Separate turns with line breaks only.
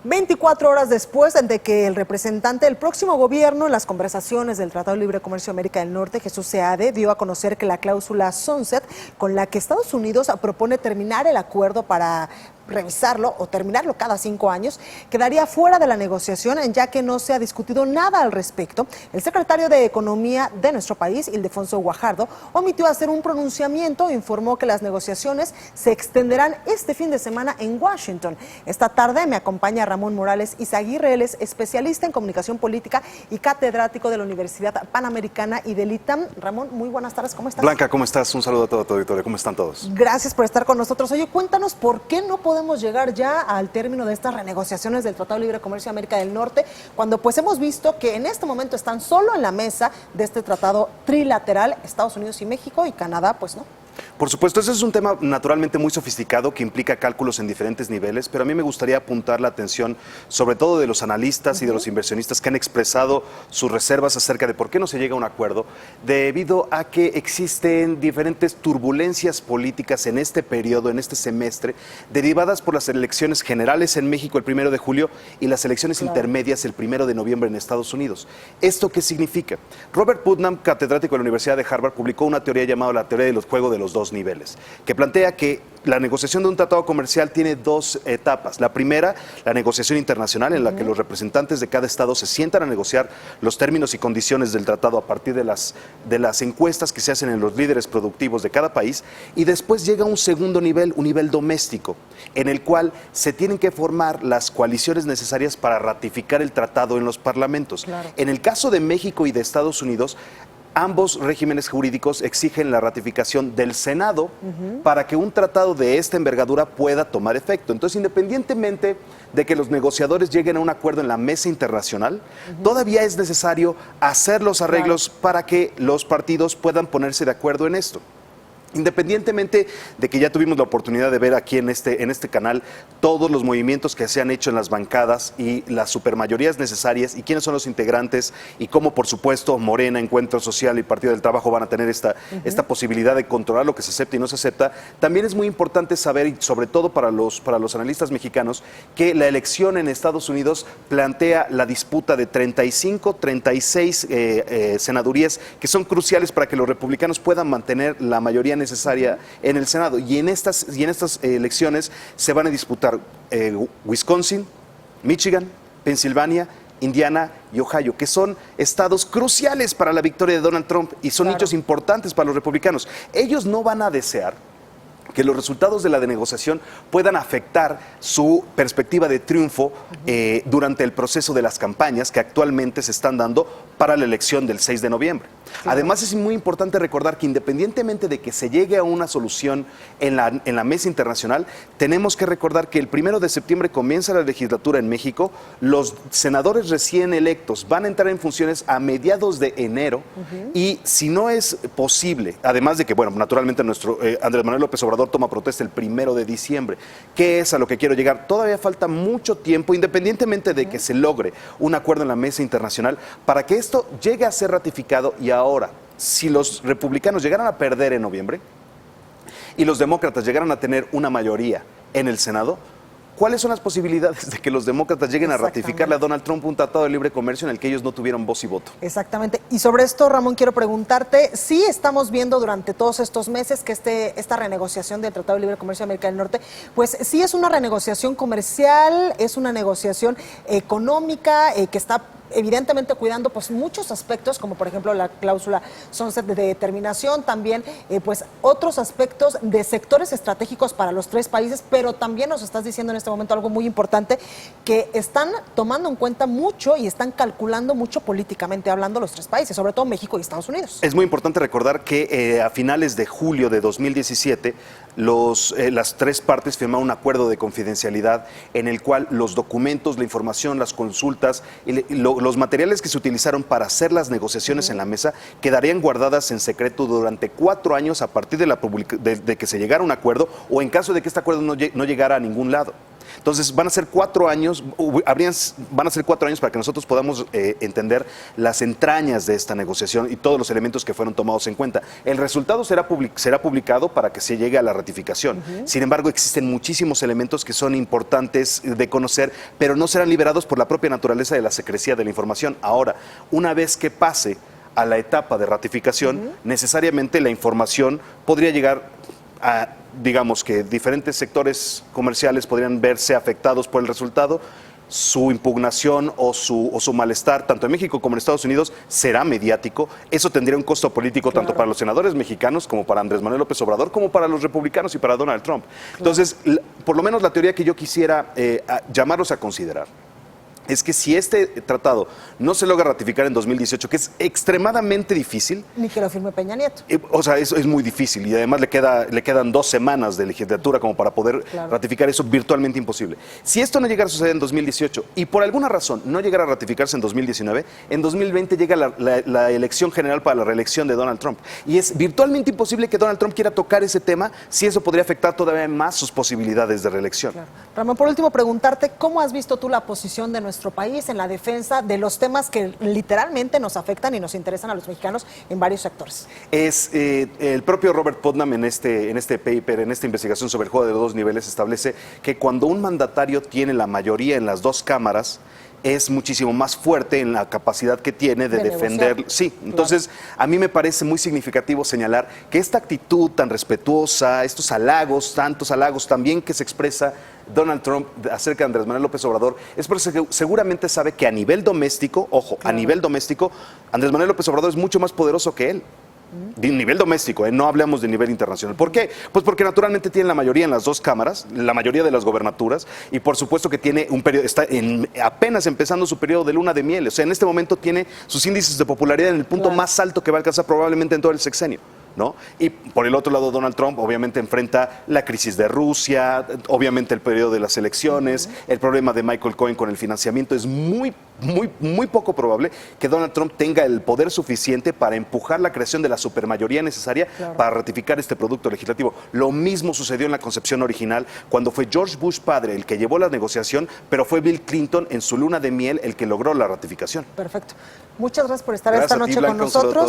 24 horas después de que el representante del próximo gobierno en las conversaciones del Tratado de Libre Comercio de América del Norte, Jesús Seade, dio a conocer que la cláusula Sunset, con la que Estados Unidos propone terminar el acuerdo para revisarlo o terminarlo cada 5 años, quedaría fuera de la negociación, ya que no se ha discutido nada al respecto. El secretario de Economía de nuestro país, Ildefonso Guajardo, omitió hacer un pronunciamiento e informó que las negociaciones se extenderán este fin de semana en Washington. Esta tarde me acompaña Ramón Morales Izaguirre, él es especialista en comunicación política y catedrático de la Universidad Panamericana y del ITAM. Ramón, muy buenas tardes, ¿cómo estás?
Blanca, ¿cómo estás? Un saludo a todo tu auditorio, ¿cómo están todos?
Gracias por estar con nosotros. Oye, cuéntanos por qué no podemos llegar ya al término de estas renegociaciones del Tratado de Libre Comercio de América del Norte, cuando pues hemos visto que en este momento están solo en la mesa de este tratado trilateral Estados Unidos y México, y Canadá pues no.
Por supuesto, ese es un tema naturalmente muy sofisticado que implica cálculos en diferentes niveles, pero a mí me gustaría apuntar la atención sobre todo de los analistas y de los inversionistas que han expresado sus reservas acerca de por qué no se llega a un acuerdo, debido a que existen diferentes turbulencias políticas en este periodo, en este semestre, derivadas por las elecciones generales en México el 1 de julio y las elecciones intermedias el 1 de noviembre en Estados Unidos. ¿Esto qué significa? Robert Putnam, catedrático de la Universidad de Harvard, publicó una teoría llamada la teoría de los juegos de los dos niveles, que plantea que la negociación de un tratado comercial tiene dos etapas. La primera, la negociación internacional, en la que los representantes de cada estado se sientan a negociar los términos y condiciones del tratado a partir de las encuestas que se hacen en los líderes productivos de cada país, y después llega un segundo nivel, un nivel doméstico, en el cual se tienen que formar las coaliciones necesarias para ratificar el tratado en los parlamentos.
Claro.
En el caso de México y de Estados Unidos, ambos regímenes jurídicos exigen la ratificación del Senado para que un tratado de esta envergadura pueda tomar efecto. Entonces, independientemente de que los negociadores lleguen a un acuerdo en la mesa internacional, todavía es necesario hacer los arreglos para que los partidos puedan ponerse de acuerdo en esto. Independientemente de que ya tuvimos la oportunidad de ver aquí en este canal todos los movimientos que se han hecho en las bancadas y las supermayorías necesarias y quiénes son los integrantes y cómo, por supuesto, Morena, Encuentro Social y Partido del Trabajo van a tener esta posibilidad de controlar lo que se acepta y no se acepta, también es muy importante saber, y sobre todo para los analistas mexicanos, que la elección en Estados Unidos plantea la disputa de 35, 36 senadurías que son cruciales para que los republicanos puedan mantener la mayoría necesaria en el Senado, y en estas elecciones se van a disputar Wisconsin, Michigan, Pensilvania, Indiana y Ohio, que son estados cruciales para la victoria de Donald Trump y son hechos importantes para los republicanos. Ellos no van a desear que los resultados de la negociación puedan afectar su perspectiva de triunfo durante el proceso de las campañas que actualmente se están dando para la elección del 6 de noviembre. Además, es muy importante recordar que independientemente de que se llegue a una solución en la mesa internacional, tenemos que recordar que el 1 de septiembre comienza la legislatura en México, los senadores recién electos van a entrar en funciones a mediados de enero, y si no es posible, además de que, bueno, naturalmente nuestro Andrés Manuel López Obrador toma protesta el 1 de diciembre, ¿qué es a lo que quiero llegar? Todavía falta mucho tiempo, independientemente de que se logre un acuerdo en la mesa internacional, para que esto llegue a ser ratificado. Y ahora, si los republicanos llegaran a perder en noviembre y los demócratas llegaran a tener una mayoría en el Senado, ¿cuáles son las posibilidades de que los demócratas lleguen a ratificarle a Donald Trump un tratado de libre comercio en el que ellos no tuvieron voz y voto?
Exactamente. Y sobre esto, Ramón, quiero preguntarte, sí estamos viendo durante todos estos meses que esta renegociación del Tratado de Libre Comercio de América del Norte, pues sí es una renegociación comercial, es una negociación económica que está evidentemente cuidando pues muchos aspectos, como por ejemplo la cláusula Sunset de determinación, también pues otros aspectos de sectores estratégicos para los tres países, pero también nos estás diciendo en este momento algo muy importante, que están tomando en cuenta mucho y están calculando mucho políticamente hablando los tres países, sobre todo México y Estados Unidos.
Es muy importante recordar que a finales de julio de 2017 las tres partes firmaron un acuerdo de confidencialidad en el cual los documentos, la información, las consultas y los materiales que se utilizaron para hacer las negociaciones en la mesa quedarían guardadas en secreto durante 4 años a partir de que se llegara a un acuerdo, o en caso de que este acuerdo no llegara a ningún lado. Entonces van a ser 4 años, van a ser 4 años para que nosotros podamos entender las entrañas de esta negociación y todos los elementos que fueron tomados en cuenta. El resultado será publicado para que se llegue a la ratificación. Sin embargo, existen muchísimos elementos que son importantes de conocer, pero no serán liberados por la propia naturaleza de la secrecía de la información. Ahora, una vez que pase a la etapa de ratificación, necesariamente la información podría llegar a, digamos que diferentes sectores comerciales podrían verse afectados por el resultado. Su impugnación o su malestar, tanto en México como en Estados Unidos, será mediático. Eso tendría un costo político tanto para los senadores mexicanos como para Andrés Manuel López Obrador, como para los republicanos y para Donald Trump. Entonces, por lo menos la teoría que yo quisiera llamarlos a considerar es que si este tratado no se logra ratificar en 2018, que es extremadamente difícil.
Ni que lo firme Peña Nieto.
O sea, eso es muy difícil y además le quedan 2 semanas de legislatura como para poder ratificar eso, virtualmente imposible. Si esto no llegara a suceder en 2018 y por alguna razón no llegara a ratificarse en 2019, en 2020 llega la elección general para la reelección de Donald Trump. Y es virtualmente imposible que Donald Trump quiera tocar ese tema si eso podría afectar todavía más sus posibilidades de reelección.
Claro. Ramón, por último, preguntarte, ¿cómo has visto tú la posición de nuestro país en la defensa de los temas que literalmente nos afectan y nos interesan a los mexicanos en varios sectores?
Es el propio Robert Putnam en este paper, en esta investigación sobre el juego de 2 niveles, establece que cuando un mandatario tiene la mayoría en las 2 cámaras, es muchísimo más fuerte en la capacidad que tiene de defender. Sí, entonces a mí me parece muy significativo señalar que esta actitud tan respetuosa, estos halagos, tantos halagos también que se expresa Donald Trump acerca de Andrés Manuel López Obrador, es porque seguramente sabe que a nivel doméstico, ojo, a nivel doméstico, Andrés Manuel López Obrador es mucho más poderoso que él. De nivel doméstico, no hablamos de nivel internacional. ¿Por qué? Pues porque naturalmente tiene la mayoría en las 2 cámaras, la mayoría de las gobernaturas, y por supuesto que tiene un periodo, está apenas empezando su periodo de luna de miel. O sea, en este momento tiene sus índices de popularidad en el punto más alto que va a alcanzar probablemente en todo el sexenio, ¿no? Y por el otro lado, Donald Trump obviamente enfrenta la crisis de Rusia, obviamente el periodo de las elecciones, el problema de Michael Cohen con el financiamiento. Es muy poco probable que Donald Trump tenga el poder suficiente para empujar la creación de la supermayoría necesaria para ratificar este producto legislativo. Lo mismo sucedió en la concepción original cuando fue George Bush padre el que llevó la negociación, pero fue Bill Clinton en su luna de miel el que logró la ratificación.
Perfecto. Muchas gracias por estar esta noche con nosotros.